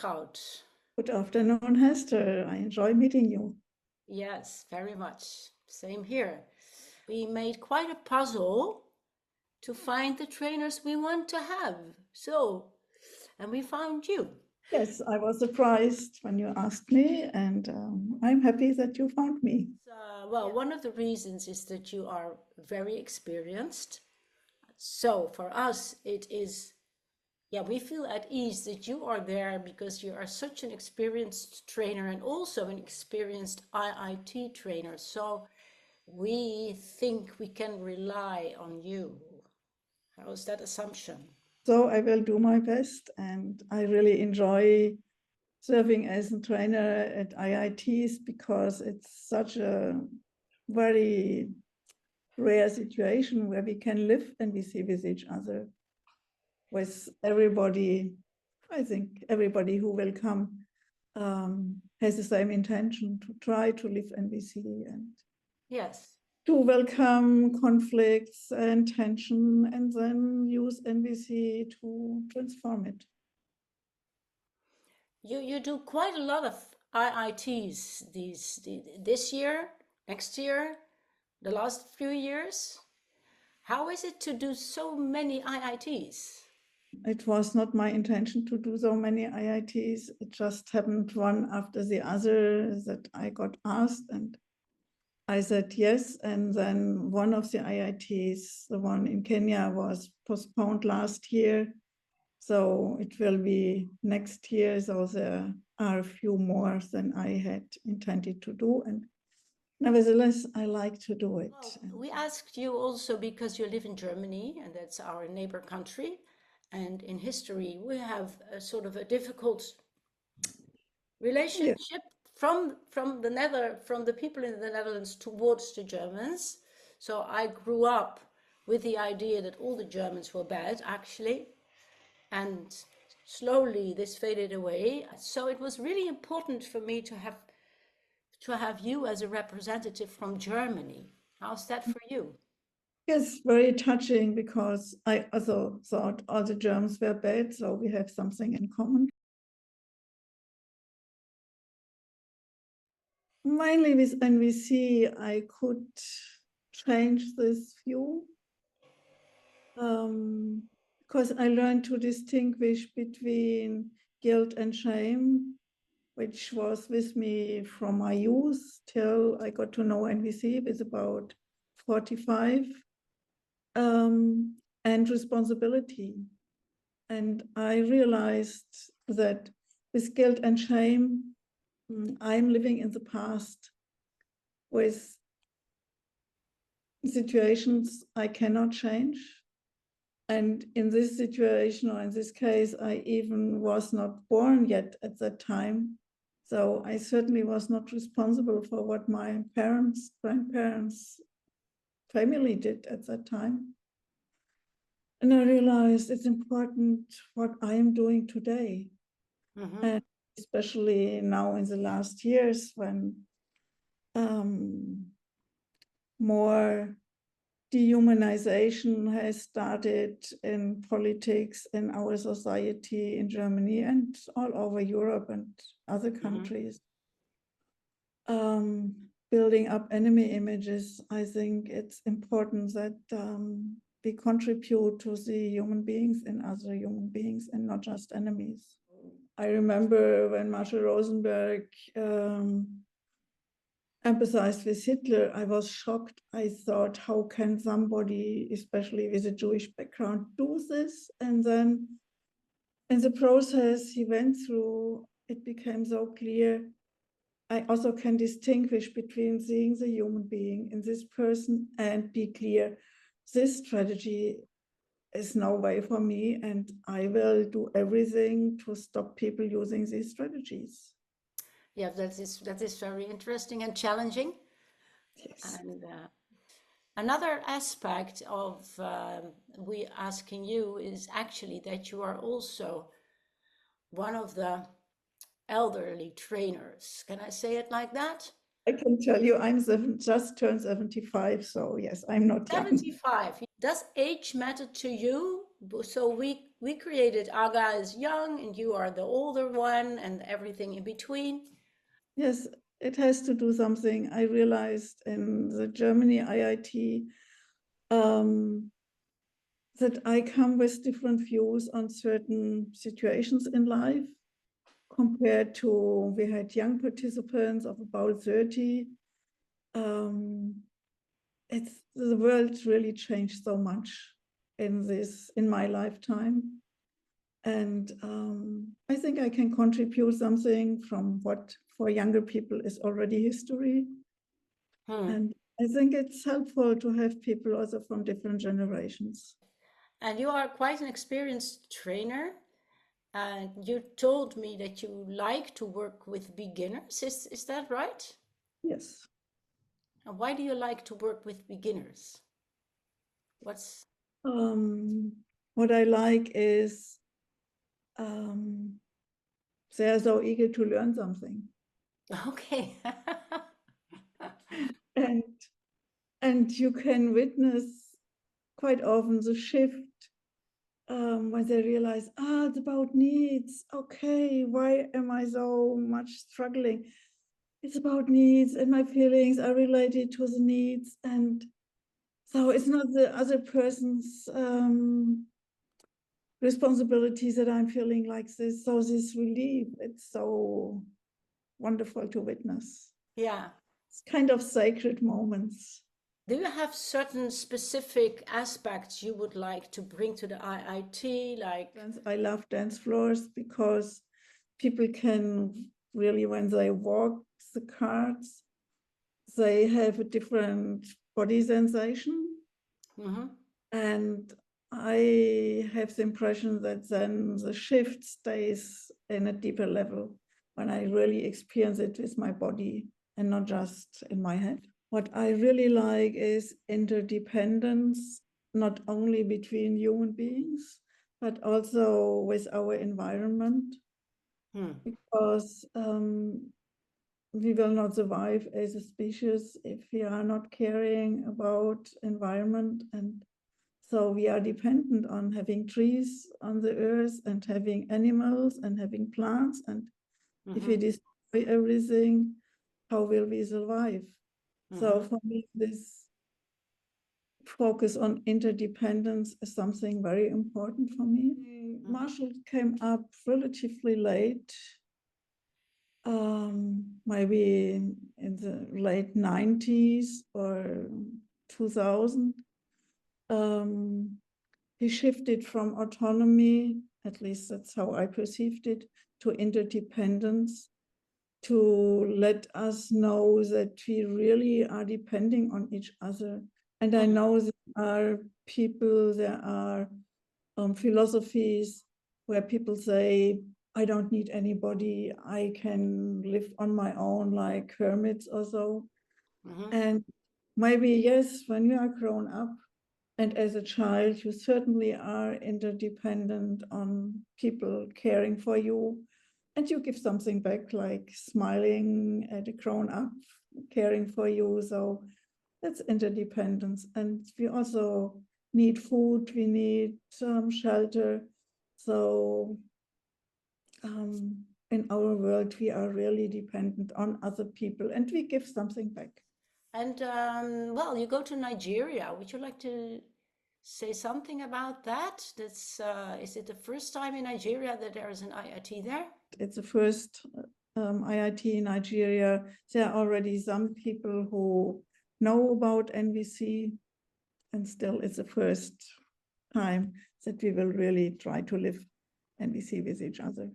Irmtraud. Good afternoon, Hester. I enjoy meeting you. Yes, very much. Same here. We made quite a puzzle to find the trainers we want to have. And we found you. Yes, I was surprised when you asked me, and I'm happy that you found me. One of the reasons is that you are very experienced. So for us, it is, we feel at ease that you are there because you are such an experienced trainer and also an experienced IIT trainer. So we think we can rely on you. How's that assumption? So I will do my best, and I really enjoy serving as a trainer at IITs because it's such a very rare situation where we can live and we see with each other, with everybody. I think everybody who will come has the same intention to try to live NVC and Yes. to welcome conflicts and tension and then use NVC to transform it. You do quite a lot of IITs this year, next year, the last few years. How is it to do so many IITs? It was not my intention to do so many IITs. It just happened one after the other that I got asked and I said yes. And then one of the IITs, the one in Kenya, was postponed last year. So it will be next year. So there are a few more than I had intended to do. And nevertheless, I like to do it. Well, we asked you also because you live in Germany and that's our neighbor country. And in history, we have a sort of a difficult relationship from the people in the Netherlands towards the Germans. So I grew up with the idea that all the Germans were bad, actually. And slowly this faded away. So it was really important for me to have you as a representative from Germany. How's that for you? Yes, very touching because I also thought all the Germans were bad, so we have something in common. Mainly with NVC, I could change this view because I learned to distinguish between guilt and shame, which was with me from my youth till I got to know NVC with about 45, and responsibility. And I realized that with guilt and shame, I'm living in the past with situations I cannot change. And in this situation, or in this case, I even was not born yet at that time. So I certainly was not responsible for what my parents, grandparents, family did at that time. And I realized it's important what I am doing today. Mm-hmm. And especially now in the last years when more dehumanization has started in politics, in our society, in Germany and all over Europe and other countries. Building up enemy images, I think it's important that we contribute to the human beings and other human beings and not just enemies. I remember when Marshall Rosenberg empathized with Hitler, I was shocked. I thought, how can somebody, especially with a Jewish background, do this? And then in the process he went through, it became so clear. I also can distinguish between seeing the human being in this person and be clear, this strategy is no way for me and I will do everything to stop people using these strategies. Yeah, that is very interesting and challenging. Yes. And another aspect of we asking you is actually that you are also one of the elderly trainers. Can I say it like that? I can tell you I'm just turned 75, so yes, I'm not young. 75. Does age matter to you So we created Aga is young and you are the older one and everything in between. Yes, it has to do something. I realized in the Germany IIT that I come with different views on certain situations in life compared to, we had young participants of about 30. The world really changed so much in my lifetime. And I think I can contribute something from what for younger people is already history. And I think it's helpful to have people also from different generations. And you are quite an experienced trainer. And you told me that you like to work with beginners. Is that right? Yes. And why do you like to work with beginners? What's What I like is they are so eager to learn something. okay? And you can witness quite often the shift when they realize, it's about needs. Okay, why am I so much struggling? It's about needs, and my feelings are related to the needs. And so it's not the other person's responsibilities that I'm feeling like this. So this relief, it's so wonderful to witness. Yeah. It's kind of sacred moments. Do you have certain specific aspects you would like to bring to the IIT? Like, I love dance floors because people can really, when they walk the cards, they have a different body sensation. And I have the impression that then the shift stays in a deeper level when I really experience it with my body and not just in my head. What I really like is interdependence, not only between human beings, but also with our environment, because we will not survive as a species if we are not caring about environment. And so we are dependent on having trees on the earth and having animals and having plants. And if we destroy everything, how will we survive? So for me, this focus on interdependence is something very important for me. Marshall came up relatively late, maybe in the late 90s or 2000. He shifted from autonomy, at least that's how I perceived it, to interdependence, to let us know that we really are depending on each other. And I know there are people, there are philosophies where people say, I don't need anybody, I can live on my own, like hermits or so. And maybe, yes, when you are grown up, and as a child, you certainly are interdependent on people caring for you. And you give something back, like smiling at a grown up, caring for you. So that's interdependence. And we also need food, we need shelter. So in our world, we are really dependent on other people and we give something back. And well, you go to Nigeria. Would you like to say something about that? That's is it the first time in Nigeria that there is an IIT there? It's the first IIT in Nigeria. There are already some people who know about NVC, and still it's the first time that we will really try to live NVC with each other.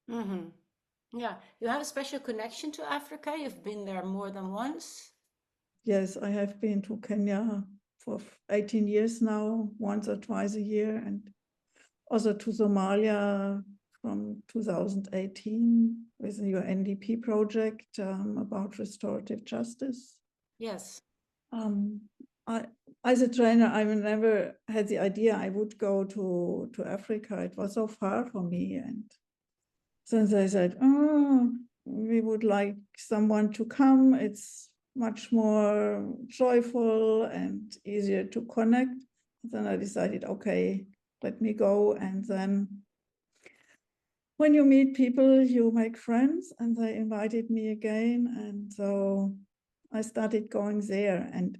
Yeah, you have a special connection to Africa. You've been there more than once. Yes, I have been to Kenya for 18 years now, once or twice a year, and also to Somalia from 2018 with the UNDP project about restorative justice. Yes. As a trainer, I never had the idea I would go to Africa. It was so far for me. And since I said, we would like someone to come, it's much more joyful and easier to connect. Then I decided, okay, let me go. And then when you meet people, you make friends, and they invited me again. And so I started going there. And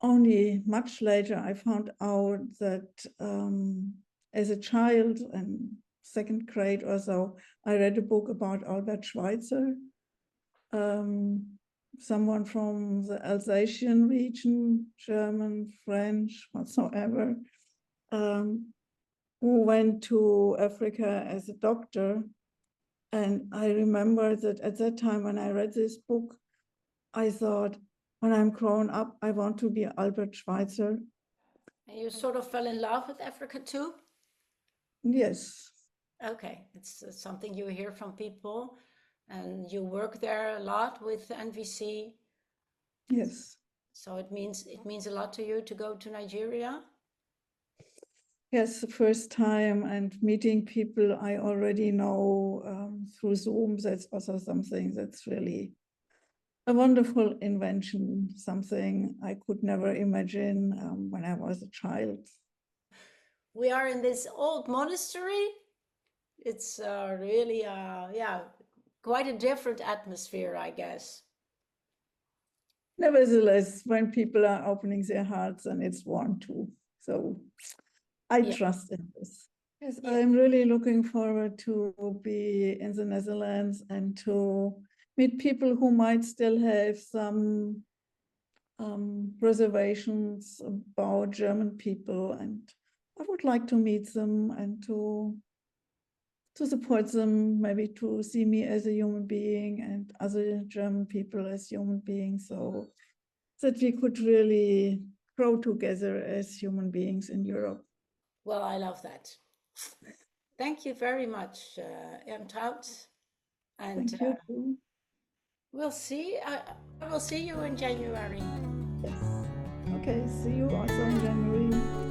only much later, I found out that as a child in second grade or so, I read a book about Albert Schweitzer, someone from the Alsatian region, German, French, whatsoever, who went to Africa as a doctor. And I remember that at that time when I read this book, I thought, when I'm grown up, I want to be Albert Schweitzer. And you sort of fell in love with Africa too? Yes. Okay, it's something you hear from people, and you work there a lot with NVC. Yes. So it means a lot to you to go to Nigeria? Yes, the first time, and meeting people I already know through Zoom, that's also something that's really a wonderful invention, something I could never imagine when I was a child. We are in this old monastery. It's really, yeah, quite a different atmosphere, I guess. Nevertheless, when people are opening their hearts, and it's warm too. So I Yeah. trust in this. Yes, Yeah. I'm really looking forward to be in the Netherlands and to meet people who might still have some reservations about German people, and I would like to meet them and to support them, maybe to see me as a human being and other German people as human beings, so that we could really grow together as human beings in Europe. Well, I love that. Thank you very much, Irmtraud. And Thank you too. we'll see. I will see you in January. Yes. Okay, see you also in January.